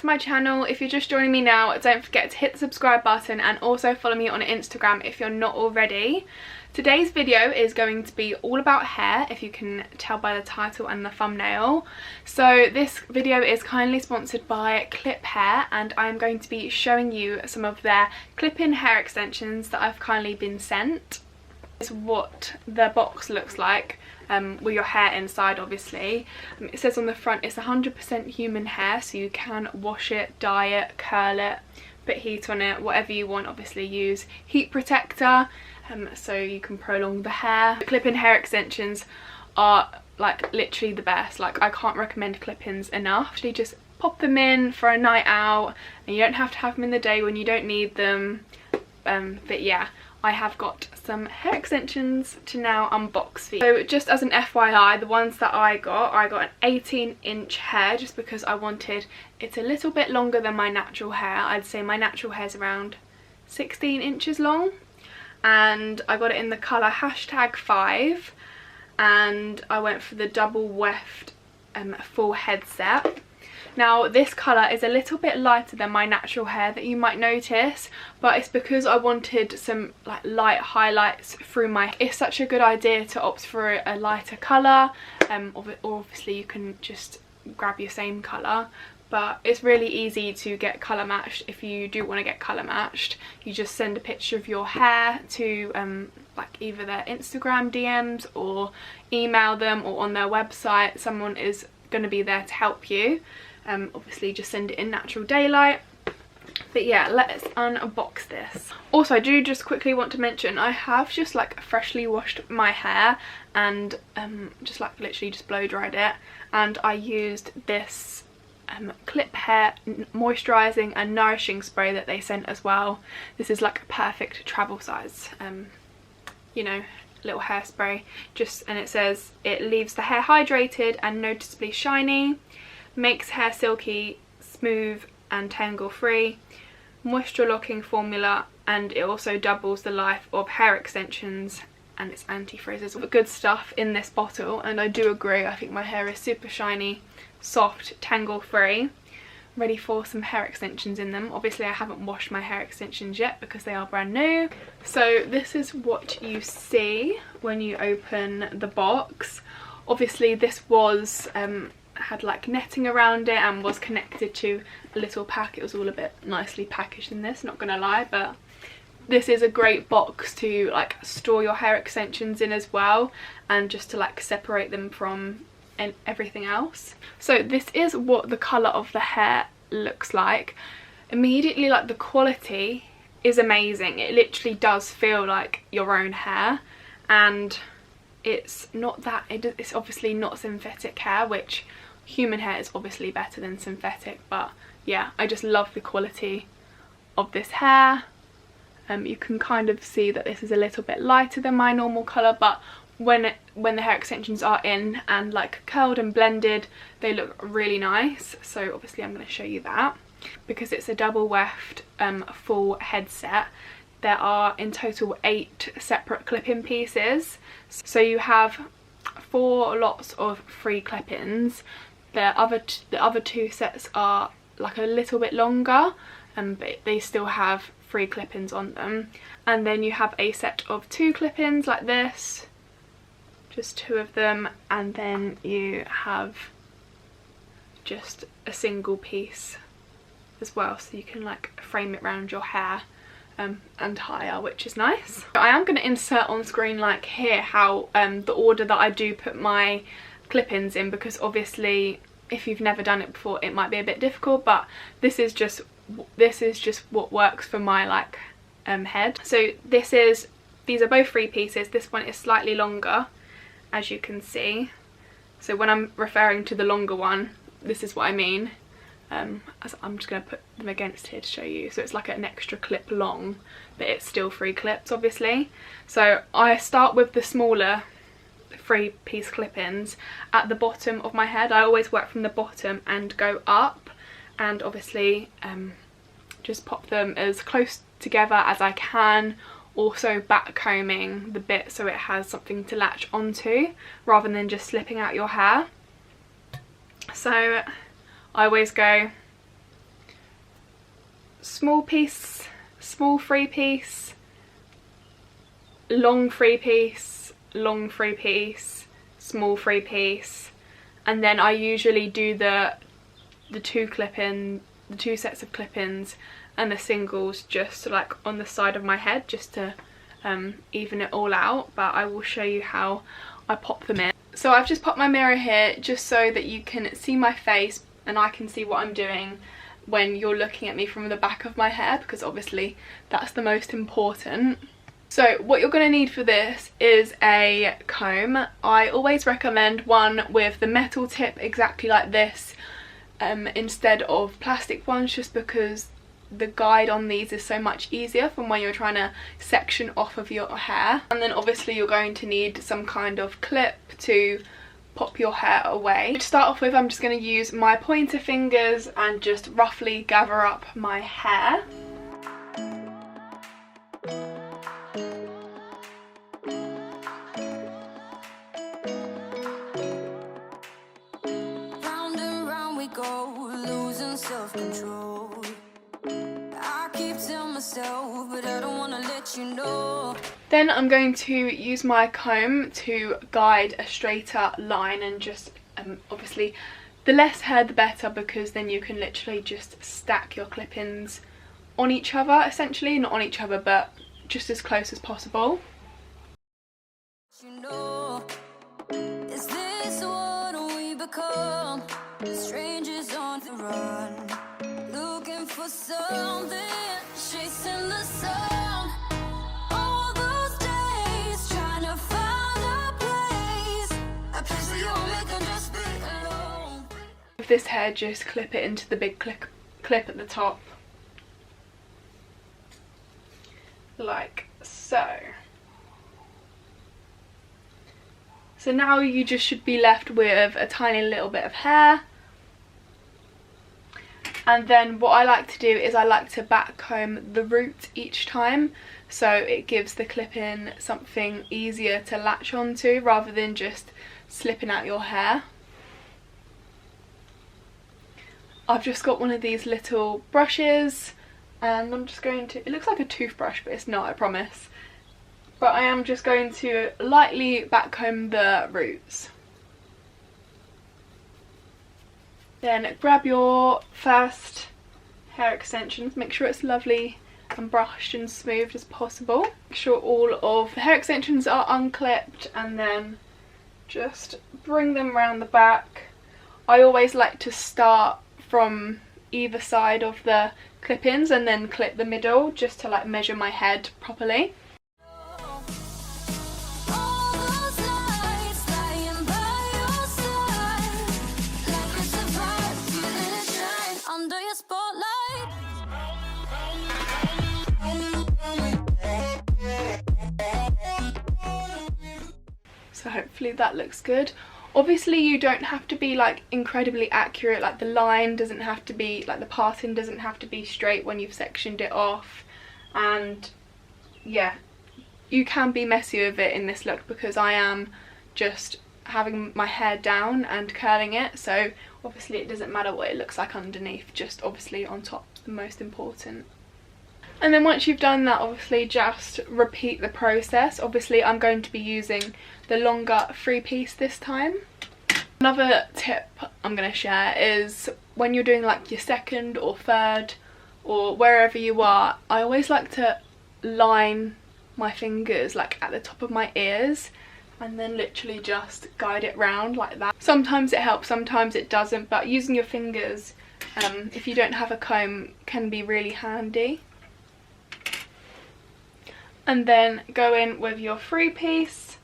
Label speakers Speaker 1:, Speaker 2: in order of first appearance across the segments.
Speaker 1: my channel. If you're just joining me now, don't forget to hit the subscribe button and also follow me on Instagram if you're not already. Today's video is going to be all about hair, if you can tell by the title and the thumbnail. So this video is kindly sponsored by Cliphair, and I'm going to be showing you some of their clip-in hair extensions that I've kindly been sent. This is what the box looks like, with your hair inside obviously. It says on the front it's 100% human hair, so you can wash it, dye it, curl it, put heat on it, whatever you want. Obviously use heat protector, so you can prolong the hair. Clip-in hair extensions are like literally the best. Like, I can't recommend clip-ins enough. Actually just pop them in for a night out, and you don't have to have them in the day when you don't need them. But yeah, I have got some hair extensions to now unbox for you. So just as an FYI, the ones that I got an 18-inch hair just because I wanted it a little bit longer than my natural hair. I'd say my natural hair is around 16 inches long, and I got it in the colour #5, and I went for the double weft full head set. Now this colour is a little bit lighter than my natural hair that you might notice, but it's because I wanted some like light highlights through my hair. It's such a good idea to opt for a lighter colour, or obviously you can just grab your same colour, but it's really easy to get colour matched. If you do want to get colour matched, you just send a picture of your hair to like either their Instagram DMs or email them, or on their website someone is going to be there to help you. Obviously just send it in natural daylight. But yeah, let's unbox this. Also, I do just quickly want to mention I have just like freshly washed my hair and just like literally just blow dried it, and I used this Cliphair moisturising and nourishing spray that they sent as well. This is like a perfect travel size you know, little hairspray. And it says it leaves the hair hydrated and noticeably shiny, makes hair silky, smooth and tangle free, moisture locking formula, and it also doubles the life of hair extensions, and it's anti-frizz. There's good stuff in this bottle, and I do agree. I think my hair is super shiny, soft, tangle free, ready for some hair extensions in them. Obviously I haven't washed my hair extensions yet because they are brand new. So this is what you see when you open the box. Obviously this was had like netting around it and was connected to a little pack. It was all a bit nicely packaged in this, not gonna lie, but this is a great box to like store your hair extensions in as well, and just to like separate them from everything else. So this is what the colour of the hair looks like. Immediately, like, the quality is amazing. It literally does feel like your own hair, and it's not that, it's obviously not synthetic hair, which human hair is obviously better than synthetic, but yeah, I just love the quality of this hair. You can kind of see that this is a little bit lighter than my normal colour, but when the hair extensions are in and like curled and blended, they look really nice. So obviously I'm going to show you that. Because it's a double weft full head set, there are in total 8 separate clip-in pieces. So you have 4 lots of free clip-ins. The other 2 sets are like a little bit longer, but they still have free clip-ins on them. And then you have a set of 2 clip-ins like this, just 2 of them, and then you have just a single piece as well, so you can like frame it around your hair and higher, which is nice. I am going to insert on screen like here how the order that I do put my clip-ins in, because obviously if you've never done it before it might be a bit difficult, but this is just what works for my like head. So these are both 3 pieces. This one is slightly longer, as you can see. So when I'm referring to the longer one, this is what I mean. As I'm just going to put them against here to show you. So it's like an extra clip long, but it's still 3 clips obviously. So I start with the smaller 3-piece clip-ins at the bottom of my head. I always work from the bottom and go up, and obviously just pop them as close together as I can, also back combing the bit so it has something to latch onto rather than just slipping out your hair. So I always go small piece, small free piece, long free piece, long free piece, small free piece, and then I usually do the two sets of clip-ins and the singles just like on the side of my head, just to even it all out, but I will show you how I pop them in. So I've just popped my mirror here just so that you can see my face and I can see what I'm doing when you're looking at me from the back of my hair, because obviously that's the most important. So what you're going to need for this is a comb. I always recommend one with the metal tip exactly like this instead of plastic ones, just because the guide on these is so much easier from when you're trying to section off of your hair. And then obviously you're going to need some kind of clip to pop your hair away. To start off with, I'm just going to use my pointer fingers and just roughly gather up my hair.
Speaker 2: Round and round we go, losing self-control. I keep telling myself, but I don't want to let you know.
Speaker 1: Then I'm going to use my comb to guide a straighter line, and just obviously the less hair the better, because then you can literally just stack your clip-ins on each other, essentially, not on each other but just as close as possible.
Speaker 2: You know, is this what we become? Strangers on the run, looking for something, chasing the sun. All those days trying to find a place where you'll make them just be alone.
Speaker 1: With this hair, just clip it into the big clip at the top, like so. So now you just should be left with a tiny little bit of hair. And then what I like to do is I like to back comb the root each time, so it gives the clip-in something easier to latch onto rather than just slipping out your hair. I've just got one of these little brushes and I'm just going to, it looks like a toothbrush but it's not, I promise. But I am just going to lightly backcomb the roots. Then grab your first hair extensions, make sure it's lovely and brushed and smooth as possible. Make sure all of the hair extensions are unclipped, and then just bring them around the back. I always like to start from either side of the clip-ins and then clip the middle, just to like measure my head properly. So hopefully that looks good. Obviously you don't have to be like incredibly accurate, like the line doesn't have to be, like the parting doesn't have to be straight when you've sectioned it off, and yeah, you can be messy with it in this look because I am just having my hair down and curling it, so obviously it doesn't matter what it looks like underneath, just obviously on top is the most important. And then once you've done that, obviously just repeat the process. Obviously I'm going to be using the longer free piece this time. Another tip I'm going to share is when you're doing like your second or third or wherever you are, I always like to line my fingers like at the top of my ears and then literally just guide it round like that. Sometimes it helps, sometimes it doesn't, but using your fingers if you don't have a comb can be really handy. And then go in with your free piece,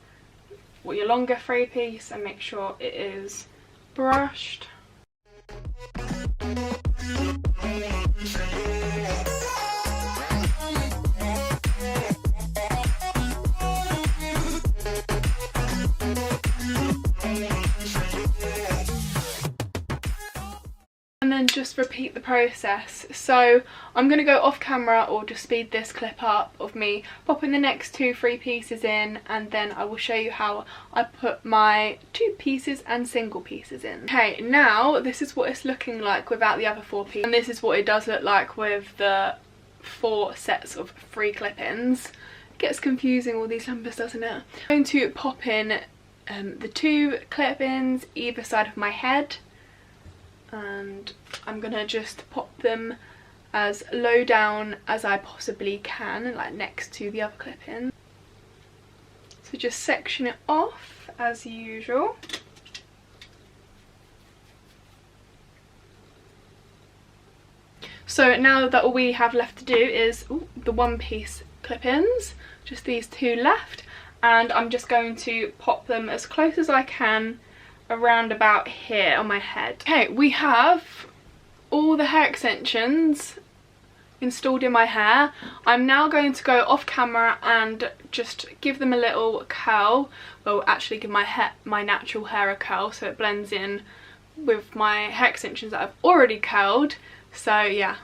Speaker 1: or your longer free piece, and make sure it is brushed. and then just repeat the process. So I'm going to go off camera or just speed this clip up of me popping the next 2-3 pieces in, and then I will show you how I put my 2 pieces and single pieces in. Okay, now this is what it's looking like without the other 4 pieces, and this is what it does look like with the 4 sets of 3 clip-ins. It gets confusing, all these numbers, doesn't it? I'm going to pop in the 2 clip-ins either side of my head, and I'm gonna just pop them as low down as I possibly can, like next to the other clip-in. So just section it off as usual. So now that all we have left to do is the 1-piece clip-ins, just these 2 left, and I'm just going to pop them as close as I can around about here on my head. Okay, we have all the hair extensions installed in my hair. I'm now going to go off camera and just give them a little curl. Well, actually give my natural hair a curl so it blends in with my hair extensions that I've already curled. So yeah,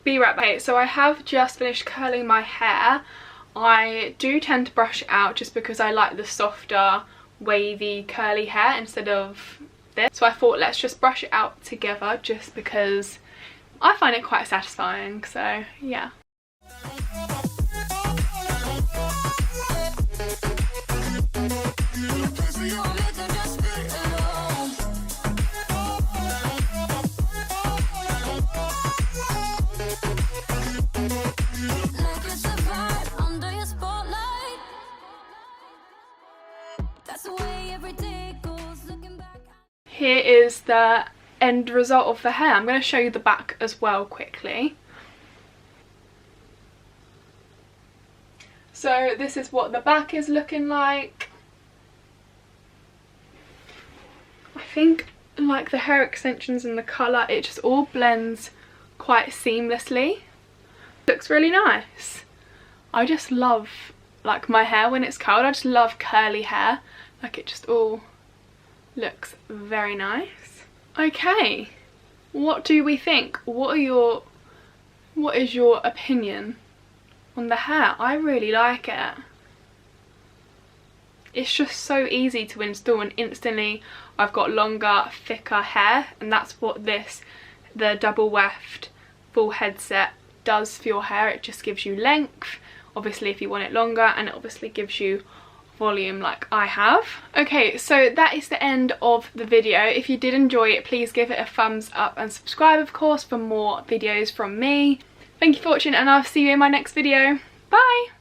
Speaker 1: be right back. Okay, so I have just finished curling my hair. I do tend to brush it out just because I like the softer, wavy, curly hair instead of this. So I thought let's just brush it out together just because I find it quite satisfying, so yeah. Here is the end result of the hair. I'm going to show you the back as well quickly. So this is what the back is looking like. I think like the hair extensions and the colour, it just all blends quite seamlessly. Looks really nice. I just love like my hair when it's curled. I just love curly hair. Like it just all looks very nice. Okay, what do we think? What is your opinion on the hair? I really like it. It's just so easy to install, and instantly I've got longer, thicker hair, and that's what the double weft full headset does for your hair. It just gives you length, obviously if you want it longer, and it obviously gives you volume like I have. Okay, so that is the end of the video. If you did enjoy it, please give it a thumbs up and subscribe, of course, for more videos from me. Thank you for watching, and I'll see you in my next video. Bye!